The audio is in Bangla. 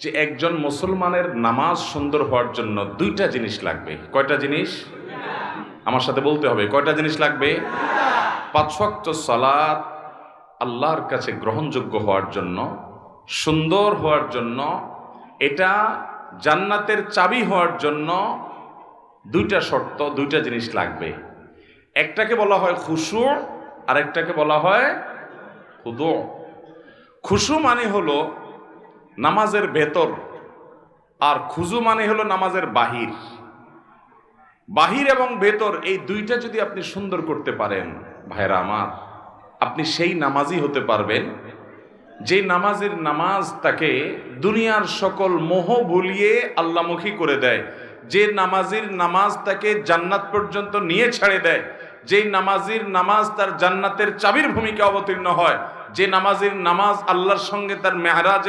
যে একজন মুসলমানের নামাজ সুন্দর হওয়ার জন্য দুইটা জিনিস লাগবে। কয়টা জিনিস? আমার সাথে বলতে হবে, কয়টা জিনিস লাগবে? 5 ওয়াক্ত সালাত আল্লাহর কাছে গ্রহণযোগ্য হওয়ার জন্য, সুন্দর হওয়ার জন্য, এটা জান্নাতের চাবি হওয়ার জন্য দুইটা শর্ত, দুইটা জিনিস লাগবে। একটাকে বলা হয় খুশু, আর একটাকে বলা হয় খুদু। খুশু মানে হলো নামাজের ভেতর, আর খুজু মানে হলো নামাজের বাহির। বাহির এবং ভেতর এই দুইটা যদি আপনি সুন্দর করতে পারেন ভাইরা আমার, আপনি সেই নামাজি হতে পারবেন যে নামাজের নামাজ তাকে দুনিয়ার সকল মোহ ভুলিয়ে আল্লাহমুখী করে দেয়, যে নামাজির নামাজ তাকে জান্নাত পর্যন্ত নিয়ে ছেড়ে দেয়, যে নামাজির নামাজ তার জান্নাতের চাবির ভূমিকা অবতীর্ণ হয়, যে নামাজির নামাজ আল্লাহর সঙ্গে তার মেহরাজ